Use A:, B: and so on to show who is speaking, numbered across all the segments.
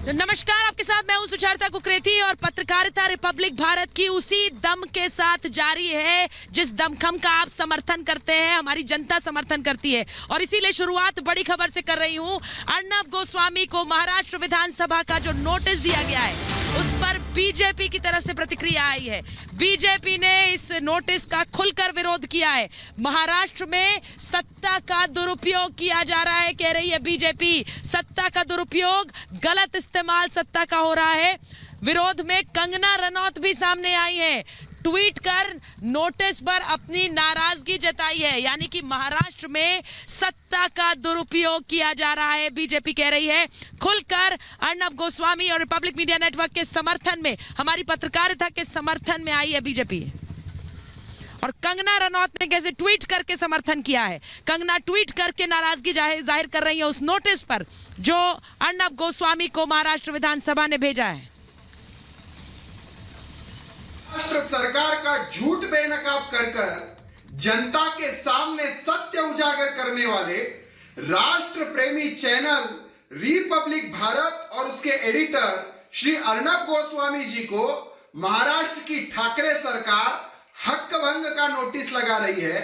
A: तो नमस्कार, आपके साथ मैं हूं सुचारिता कुकरेती और पत्रकारिता रिपब्लिक भारत की उसी दम के साथ जारी है जिस दमखम का आप समर्थन करते हैं, हमारी जनता समर्थन करती है। और इसीलिए शुरुआत बड़ी खबर से कर रही हूं। अर्नब गोस्वामी को महाराष्ट्र विधानसभा का जो नोटिस दिया गया है उस पर बीजेपी की तरफ से प्रतिक्रिया आई है। बीजेपी ने इस नोटिस का खुलकर विरोध किया है। महाराष्ट्र में सत्ता का दुरुपयोग किया जा रहा है, कह रही है बीजेपी। सत्ता का दुरुपयोग, गलत इस्तेमाल सत्ता का हो रहा है। विरोध में कंगना रनौत भी सामने आई है, ट्वीट कर नोटिस पर अपनी नाराजगी जताई है। यानी कि महाराष्ट्र में सत्ता का दुरुपयोग किया जा रहा है, बीजेपी कह रही है। खुलकर अर्नब गोस्वामी और रिपब्लिक मीडिया नेटवर्क के समर्थन में, हमारी पत्रकारिता के समर्थन में आई है बीजेपी। और कंगना रनौत ने कैसे ट्वीट करके समर्थन किया है। कंगना ट्वीट करके नाराजगी जाहिर कर रही है उस नोटिस पर जो अर्नब गोस्वामी को महाराष्ट्र विधानसभा ने भेजा है।
B: महाराष्ट्र सरकार का झूठ बेनकाब कर जनता के सामने सत्य उजागर करने वाले राष्ट्र प्रेमी चैनल रिपब्लिक भारत और उसके एडिटर श्री अर्नब गोस्वामी जी को महाराष्ट्र की ठाकरे सरकार हक भंग का नोटिस लगा रही है।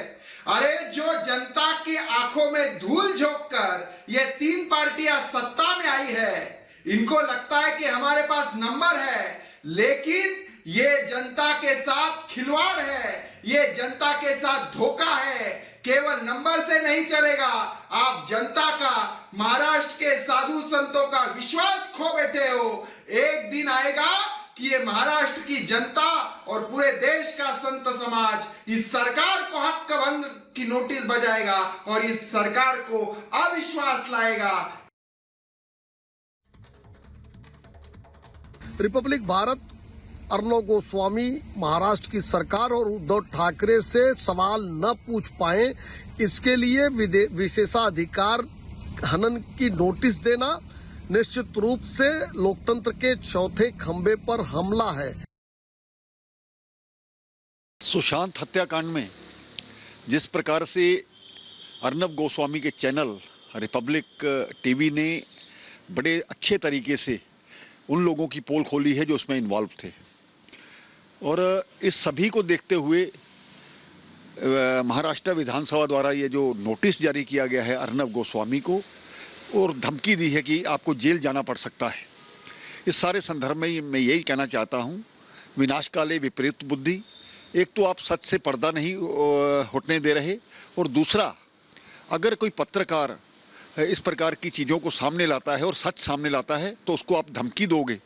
B: अरे, जो जनता की आंखों में धूल झोंक कर ये तीन पार्टियां सत्ता में आई है, इनको लगता है कि हमारे पास नंबर है, लेकिन ये जनता के साथ खिलवाड़ है, ये जनता के साथ धोखा है। केवल नंबर से नहीं चलेगा। आप जनता का, महाराष्ट्र के साधु संतों का विश्वास खो बैठे हो। एक दिन आएगा कि ये महाराष्ट्र की जनता और पूरे देश का संत समाज इस सरकार को हक भंग की नोटिस बजाएगा और इस सरकार को अविश्वास लाएगा।
C: रिपब्लिक भारत अर्नब गोस्वामी महाराष्ट्र की सरकार और उद्धव ठाकरे से सवाल न पूछ पाए, इसके लिए विशेषाधिकार हनन की नोटिस देना निश्चित रूप से लोकतंत्र के चौथे खंभे पर हमला है।
D: सुशांत हत्याकांड में जिस प्रकार से अर्नब गोस्वामी के चैनल रिपब्लिक टीवी ने बड़े अच्छे तरीके से उन लोगों की पोल खोली है जो उसमें इन्वॉल्व थे, और इस सभी को देखते हुए महाराष्ट्र विधानसभा द्वारा ये जो नोटिस जारी किया गया है अर्नब गोस्वामी को, और धमकी दी है कि आपको जेल जाना पड़ सकता है। इस सारे संदर्भ में मैं यही कहना चाहता हूं, विनाशकाले विपरीत बुद्धि। एक तो आप सच से पर्दा नहीं हटने दे रहे, और दूसरा, अगर कोई पत्रकार इस प्रकार की चीजों को सामने लाता है और सच सामने लाता है तो उसको आप धमकी दोगे,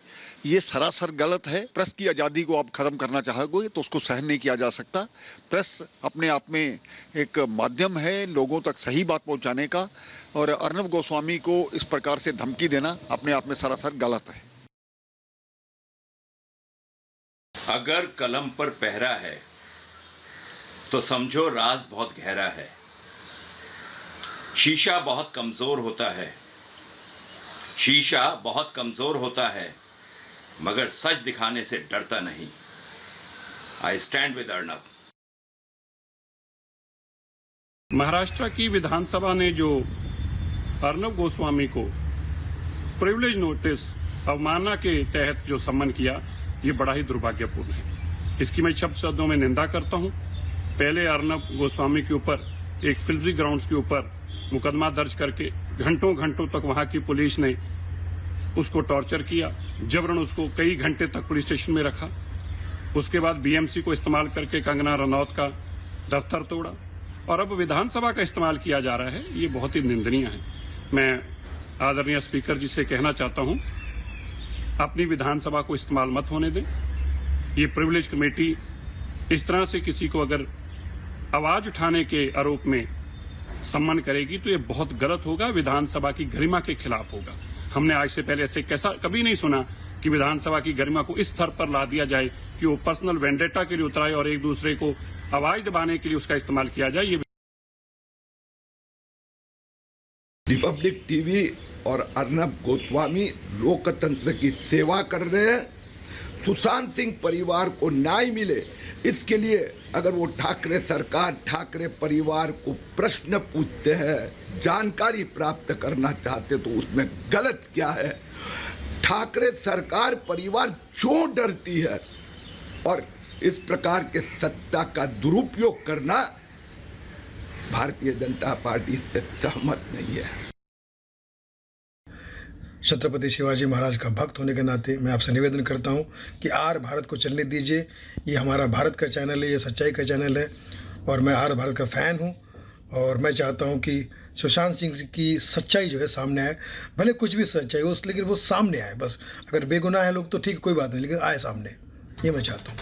D: ये सरासर गलत है। प्रेस की आज़ादी को आप खत्म करना चाहोगे तो उसको सहन नहीं किया जा सकता। प्रेस अपने आप में एक माध्यम है लोगों तक सही बात पहुंचाने का, और अर्नब गोस्वामी को इस प्रकार से धमकी देना अपने आप में सरासर गलत है।
E: अगर कलम पर पहरा है तो समझो राज बहुत गहरा है। शीशा बहुत कमजोर होता है, शीशा बहुत कमजोर होता है, मगर सच दिखाने से डरता नहीं। I stand with Arnab.
F: Maharashtra की विधानसभा ने जो अर्नब गोस्वामी को प्रिविलेज नोटिस अवमानना के तहत जो सम्मन किया, ये बड़ा ही दुर्भाग्यपूर्ण है। इसकी मैं शब्दों में निंदा करता हूं। पहले अर्नब गोस्वामी के ऊपर एक फिल्जी ग्राउंड्स के ऊपर मुकदमा दर्ज करके घंटों घंटों तक वहां की पुलिस ने उसको टॉर्चर किया, जबरन उसको कई घंटे तक पुलिस स्टेशन में रखा। उसके बाद बीएमसी को इस्तेमाल करके कंगना रनौत का दफ्तर तोड़ा, और अब विधानसभा का इस्तेमाल किया जा रहा है। ये बहुत ही निंदनीय है। मैं आदरणीय स्पीकर जी से कहना चाहता हूं, अपनी विधानसभा को इस्तेमाल मत होने दें। ये प्रिविलेज कमेटी इस तरह से किसी को अगर आवाज उठाने के आरोप में सम्मान करेगी तो ये बहुत गलत होगा, विधानसभा की गरिमा के खिलाफ होगा। हमने आज से पहले ऐसे कैसा कभी नहीं सुना कि विधानसभा की गरिमा को इस स्तर पर ला दिया जाए कि वो पर्सनल वेंडेटा के लिए उतराए और एक दूसरे को आवाज दबाने के लिए उसका इस्तेमाल किया जाए। ये
G: रिपब्लिक टीवी और अर्नब गोस्वामी लोकतंत्र की सेवा कर रहे हैं। सुशांत सिंह परिवार को न्याय मिले, इसके लिए अगर वो ठाकरे सरकार, ठाकरे परिवार को प्रश्न पूछते हैं, जानकारी प्राप्त करना चाहते तो उसमें गलत क्या है। ठाकरे सरकार परिवार क्यों डरती है और इस प्रकार के सत्ता का दुरुपयोग करना भारतीय जनता पार्टी से सहमत नहीं है।
H: छत्रपति शिवाजी महाराज का भक्त होने के नाते मैं आपसे निवेदन करता हूं कि आर भारत को चलने दीजिए। ये हमारा भारत का चैनल है, ये सच्चाई का चैनल है और मैं आर भारत का फ़ैन हूं और मैं चाहता हूं कि सुशांत सिंह की सच्चाई जो है सामने आए। भले कुछ भी सच्चाई हो लेकिन वो सामने आए। बस अगर बेगुनाह है लोग तो ठीक, कोई बात नहीं, लेकिन आए सामने, ये मैं चाहता हूँ।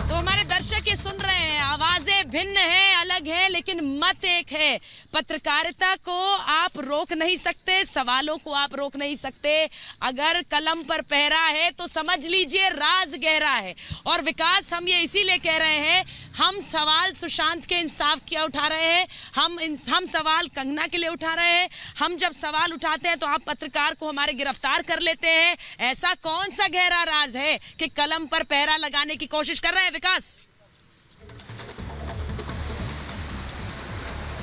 A: तो हमारे दर्शक ये सुन रहे हैं, आवाजें भिन्न है, अलग है, लेकिन मत एक है। पत्रकारिता को आप रोक नहीं सकते, सवालों को आप रोक नहीं सकते। अगर कलम पर पहरा है तो समझ लीजिए राज गहरा है। और विकास, हम ये इसीलिए कह रहे हैं, हम सवाल सुशांत के इंसाफ किया उठा रहे हैं, हम सवाल कंगना के लिए उठा रहे हैं। हम जब सवाल उठाते हैं तो आप पत्रकार को हमारे गिरफ्तार कर लेते हैं। ऐसा कौन सा गहरा राज है कि कलम पर पहरा लगाने की कोशिश कर रहे हैं? विकास,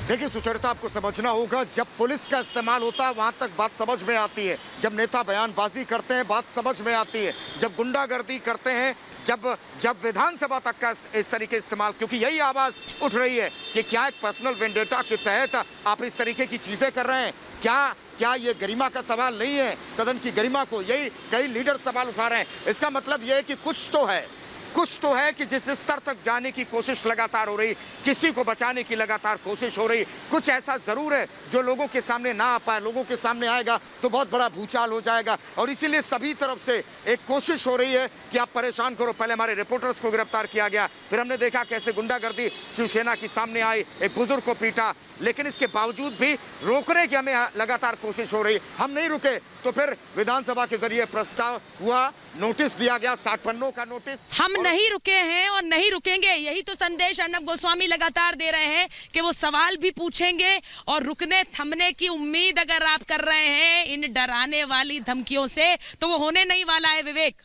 I: देखिए सुचरिता, आपको समझना होगा, जब पुलिस का इस्तेमाल होता है वहां तक बात समझ में आती है, जब नेता बयानबाजी करते हैं बात समझ में आती है, जब गुंडागर्दी करते हैं, जब विधानसभा तक का इस तरीके इस्तेमाल, क्योंकि यही आवाज उठ रही है कि क्या एक पर्सनल वेंडेटा के तहत आप इस तरीके की चीजें कर रहे हैं? क्या ये गरिमा का सवाल नहीं है? सदन की गरिमा को यही कई लीडर सवाल उठा रहे हैं। इसका मतलब यह है कि कुछ तो है कि जिस स्तर तक जाने की कोशिश लगातार हो रही, किसी को बचाने की लगातार कोशिश हो रही, कुछ ऐसा जरूर है जो लोगों के सामने ना आ पाए। लोगों के सामने आएगा तो बहुत बड़ा भूचाल हो जाएगा और इसीलिए सभी तरफ से एक कोशिश हो रही है कि आप परेशान करो। पहले हमारे रिपोर्टर्स को गिरफ्तार किया गया, फिर हमने देखा कैसे गुंडागर्दी शिवसेना की सामने आई, एक बुजुर्ग को पीटा, लेकिन इसके बावजूद भी रोकने की हमें लगातार कोशिश हो रही। हम नहीं रुके तो फिर विधानसभा के जरिए प्रस्ताव हुआ, नोटिस दिया गया, 60 पन्नों का नोटिस।
A: हम नहीं रुके हैं और नहीं रुकेंगे, यही तो संदेश अर्नब गोस्वामी लगातार दे रहे हैं कि वो सवाल भी पूछेंगे और रुकने थमने की उम्मीद अगर आप कर रहे हैं इन डराने वाली धमकियों से तो वो होने नहीं वाला है। विवेक,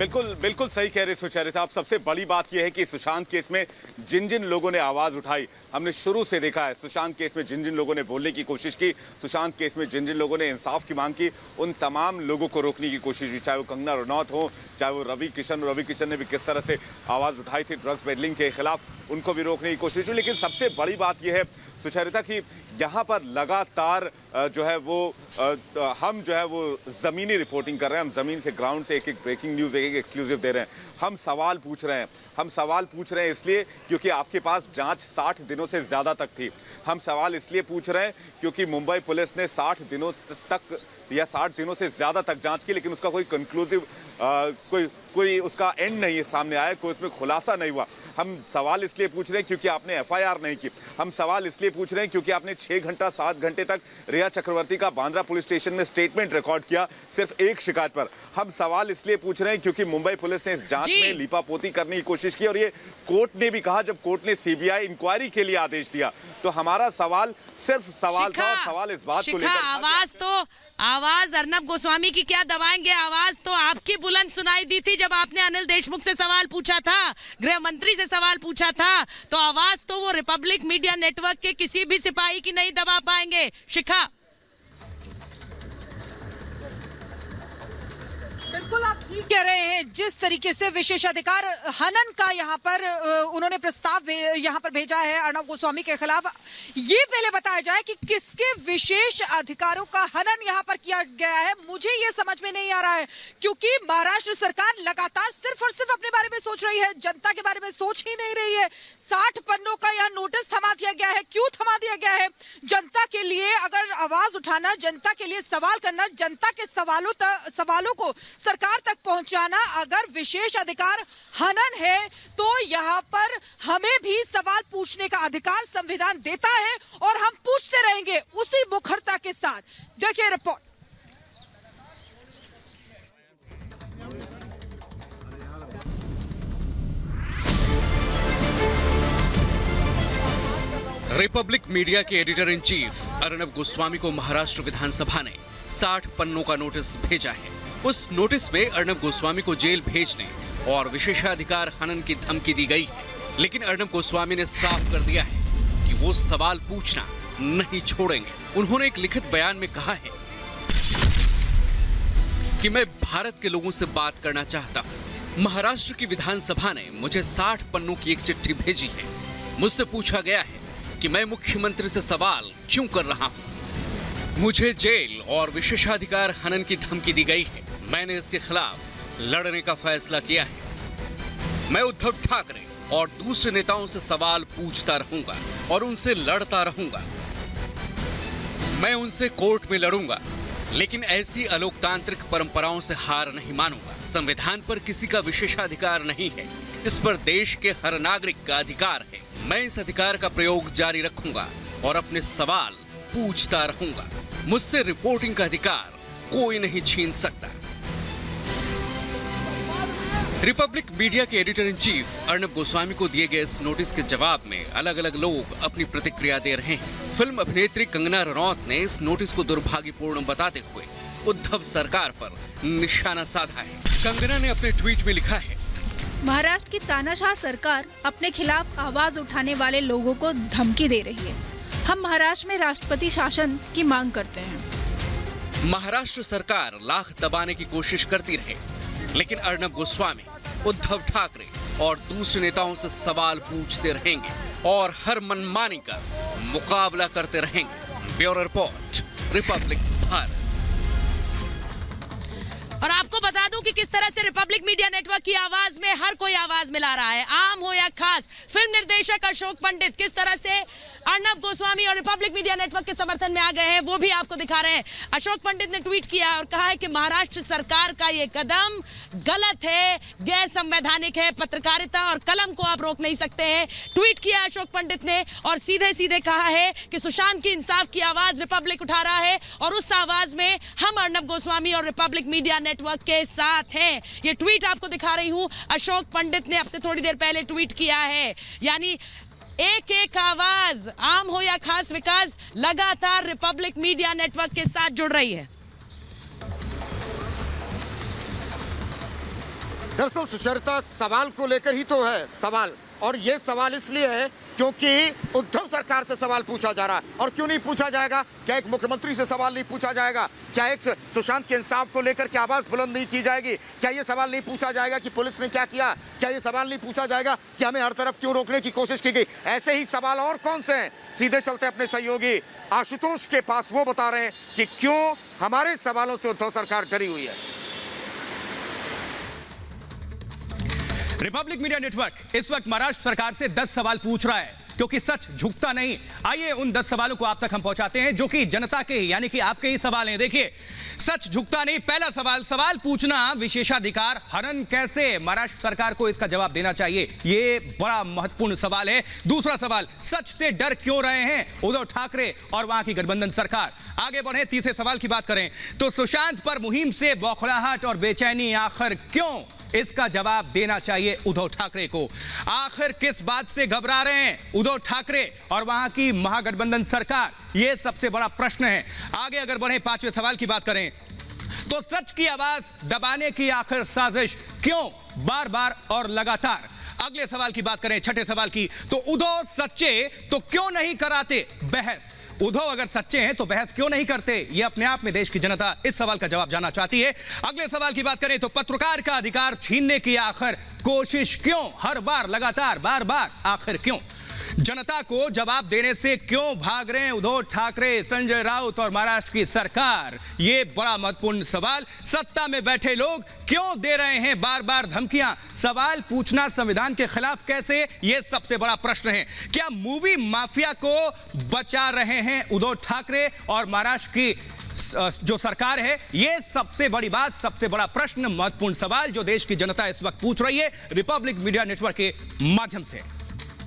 J: बिल्कुल सही कह रहे सुचरिता। अब सबसे बड़ी बात यह है कि सुशांत केस में जिन जिन लोगों ने आवाज उठाई, हमने शुरू से देखा है, सुशांत केस में जिन जिन लोगों ने बोलने की कोशिश की, सुशांत केस में जिन जिन लोगों ने इंसाफ की मांग की, उन तमाम लोगों को रोकने की कोशिश की, चाहे वो कंगना रनौत हो, चाहे वो रवि किशन ने भी किस तरह से आवाज उठाई थी ड्रग्स पेडलिंग के खिलाफ, उनको भी रोकने की कोशिश की। लेकिन सबसे बड़ी बात यह है सुचरिता कि यहाँ पर लगातार जो है वो हम जो है वो ज़मीनी रिपोर्टिंग कर रहे हैं, हम ज़मीन से, ग्राउंड से एक एक ब्रेकिंग न्यूज़, एक एक एक्सक्लूसिव दे रहे हैं। हम सवाल पूछ रहे हैं इसलिए क्योंकि आपके पास जांच 60 दिनों से ज़्यादा तक थी। हम सवाल इसलिए पूछ रहे हैं क्योंकि मुंबई पुलिस ने 60 दिनों तक या 60 दिनों से ज़्यादा तक जांच की, लेकिन उसका कोई कंक्लूसिव कोई उसका एंड नहीं है सामने आया, कोई उसमें खुलासा नहीं हुआ। हम सवाल इसलिए पूछ रहे हैं क्योंकि आपने एफआईआर नहीं की। हम सवाल इसलिए पूछ रहे हैं क्योंकि आपने 7 घंटे तक रिया चक्रवर्ती का बांद्रा पुलिस स्टेशन में स्टेटमेंट रिकॉर्ड किया सिर्फ एक शिकायत पर। हम सवाल इसलिए पूछ रहे हैं क्योंकि मुंबई पुलिस ने इस जांच में लीपापोती करने की कोशिश की और ये कोर्ट ने भी कहा, जब कोर्ट ने सीबीआई इंक्वायरी के लिए आदेश दिया तो हमारा सवाल सिर्फ सवाल था। और सवाल इस बात को लेकर,
A: आवाज अर्नब गोस्वामी की क्या दबाएंगे? आवाज तो आपकी बुलंद सुनाई दी थी जब आपने अनिल देशमुख से सवाल पूछा था, गृह मंत्री से सवाल पूछा था, तो आवाज तो वो रिपब्लिक मीडिया नेटवर्क के किसी भी सिपाही की नहीं दबा पाएंगे। शिखा,
K: बिल्कुल आप ठीक कह रहे हैं। जिस तरीके से विशेषाधिकार हनन का यहाँ पर उन्होंने प्रस्ताव यहाँ पर भेजा है अर्नब गोस्वामी के खिलाफ, ये पहले बताया जाए कि किसके विशेष अधिकारों का हनन यहाँ पर किया गया है। मुझे ये समझ में नहीं आ रहा है, क्योंकि महाराष्ट्र सरकार लगातार सिर्फ और सिर्फ अपने बारे में सोच रही है, जनता के बारे में सोच ही नहीं रही है। 60 पन्नों का यहाँ नोटिस थमा दिया गया है। क्यों थमा दिया गया है? जनता के लिए अगर आवाज उठाना, जनता के लिए सवाल करना, जनता के सवालों को सरकार तक पहुंचाना अगर विशेष अधिकार हनन है तो यहाँ पर हमें भी सवाल पूछने का अधिकार संविधान देता है और हम पूछते रहेंगे उसी मुखरता के साथ। देखिए रिपोर्ट।
L: रिपब्लिक मीडिया के editor in chief Arnab Goswami को महाराष्ट्र विधानसभा ने 60 पन्नों का नोटिस भेजा है। उस नोटिस में अर्नब गोस्वामी को जेल भेजने और विशेषाधिकार हनन की धमकी दी गई है। लेकिन अर्नब गोस्वामी ने साफ कर दिया है कि वो सवाल पूछना नहीं छोड़ेंगे। उन्होंने एक लिखित बयान में कहा है कि मैं भारत के लोगों से बात करना चाहता हूं। महाराष्ट्र की विधानसभा ने मुझे 60 पन्नों की एक चिट्ठी भेजी है। मुझसे पूछा गया है कि मैं मुख्यमंत्री से सवाल क्यों कर रहा हूं। मुझे जेल और विशेषाधिकार हनन की धमकी दी गई है। मैंने इसके खिलाफ लड़ने का फैसला किया है। मैं उद्धव ठाकरे और दूसरे नेताओं से सवाल पूछता रहूंगा और उनसे लड़ता रहूंगा। मैं उनसे कोर्ट में लड़ूंगा, लेकिन ऐसी अलोकतांत्रिक परंपराओं से हार नहीं मानूंगा। संविधान पर किसी का विशेषाधिकार नहीं है, इस पर देश के हर नागरिक का अधिकार है। मैं इस अधिकार का प्रयोग जारी रखूंगा और अपने सवाल पूछता रहूंगा। मुझसे रिपोर्टिंग का अधिकार कोई नहीं छीन सकता। रिपब्लिक मीडिया के editor in chief Arnab Goswami को दिए गए इस नोटिस के जवाब में अलग अलग लोग अपनी प्रतिक्रिया दे रहे हैं। फिल्म अभिनेत्री कंगना रनौत ने इस नोटिस को दुर्भाग्यपूर्ण बताते हुए उद्धव सरकार पर निशाना साधा है। कंगना ने अपने ट्वीट में लिखा है,
M: महाराष्ट्र की तानाशाह सरकार अपने खिलाफ आवाज उठाने वाले लोगों को धमकी दे रही है। हम महाराष्ट्र में राष्ट्रपति शासन की मांग करते हैं।
L: महाराष्ट्र सरकार लाख दबाने की कोशिश करती रहे, लेकिन अर्नब गोस्वामी उद्धव ठाकरे और दूसरे नेताओं से सवाल पूछते रहेंगे और हर मनमानी का मुकाबला करते रहेंगे। Bureau report, Republic Bharat.
A: और आपको बता दूं कि किस तरह से रिपब्लिक मीडिया नेटवर्क की आवाज में हर कोई आवाज मिला रहा है, आम हो या खास। फिल्म निर्देशक अशोक पंडित किस तरह से अर्नब गोस्वामी और रिपब्लिक मीडिया नेटवर्क के समर्थन में आ गए हैं, वो भी आपको दिखा रहे हैं। अशोक पंडित ने ट्वीट किया और कहा है कि महाराष्ट्र सरकार का ये कदम गलत है, गैर संवैधानिक है, पत्रकारिता और कलम को आप रोक नहीं सकते हैं। ट्वीट किया अशोक पंडित ने और सीधे सीधे कहा है कि सुशांत की इंसाफ की आवाज रिपब्लिक उठा रहा है और उस आवाज में हम अर्नब गोस्वामी और रिपब्लिक मीडिया नेटवर्क के साथ हैं। ये ट्वीट आपको दिखा रही हूं, अशोक पंडित ने अब से थोड़ी देर पहले ट्वीट किया है। यानी एक एक आवाज, आम हो या खास विकास, लगातार रिपब्लिक मीडिया नेटवर्क के साथ जुड़ रही है।
I: दरअसल सुचरिता, सवाल को लेकर ही तो है सवाल, और ये सवाल इसलिए है क्योंकि उद्धव सरकार से सवाल पूछा जा रहा है। और क्यों नहीं पूछा जाएगा? क्या एक मुख्यमंत्री से सवाल नहीं पूछा जाएगा? क्या एक सुशांत के इंसाफ को लेकर के आवाज बुलंद नहीं की जाएगी? क्या ये सवाल नहीं पूछा जाएगा कि पुलिस ने क्या किया? क्या ये सवाल नहीं पूछा जाएगा कि हमें हर तरफ क्यों रोकने की कोशिश की गई? ऐसे ही सवाल और कौन से हैं? सीधे चलते अपने सहयोगी आशुतोष के पास, वो बता रहे हैं कि क्यों हमारे सवालों से उद्धव सरकार डरी हुई है।
N: रिपब्लिक मीडिया नेटवर्क इस वक्त महाराष्ट्र सरकार से 10 सवाल पूछ रहा है, क्योंकि सच झुकता नहीं। आइए उन 10 सवालों को आप तक हम पहुंचाते हैं, जो कि जनता के यानी कि आपके ही सवाल हैं। देखिए, सच झुकता नहीं। पहला सवाल पूछना विशेषाधिकार हनन कैसे? महाराष्ट्र सरकार को इसका जवाब देना चाहिए, ये बड़ा महत्वपूर्ण सवाल है। दूसरा सवाल, सच से डर क्यों रहे हैं उद्धव ठाकरे और वहां की गठबंधन सरकार? आगे बढ़े, तीसरे सवाल की बात करें तो सुशांत पर मुहिम से बौखलाहट और बेचैनी आखिर क्यों? इसका जवाब देना चाहिए उद्धव ठाकरे को। आखिर किस बात से घबरा रहे हैं उद्धव ठाकरे और वहां की महागठबंधन सरकार? यह सबसे बड़ा प्रश्न है। आगे अगर बढ़े, पांचवें सवाल की बात करें तो सच की आवाज दबाने की आखिर साजिश क्यों बार बार और लगातार? अगले सवाल की बात करें, छठे सवाल की, तो उद्धव सच्चे तो क्यों नहीं कराते बहस? उद्धव अगर सच्चे हैं तो बहस क्यों नहीं करते? ये अपने आप में देश की जनता इस सवाल का जवाब जानना चाहती है। अगले सवाल की बात करें तो पत्रकार का अधिकार छीनने की आखिर कोशिश क्यों? हर बार, लगातार, बार बार, आखिर क्यों? जनता को जवाब देने से क्यों भाग रहे हैं उद्धव ठाकरे, संजय राउत और महाराष्ट्र की सरकार? ये बड़ा महत्वपूर्ण सवाल। सत्ता में बैठे लोग क्यों दे रहे हैं बार बार धमकियां? सवाल पूछना संविधान के खिलाफ कैसे? ये सबसे बड़ा प्रश्न है। क्या मूवी माफिया को बचा रहे हैं उद्धव ठाकरे और महाराष्ट्र की जो सरकार है? ये सबसे बड़ी बात, सबसे बड़ा प्रश्न, महत्वपूर्ण सवाल जो देश की जनता इस वक्त पूछ रही है रिपब्लिक मीडिया नेटवर्क के माध्यम से।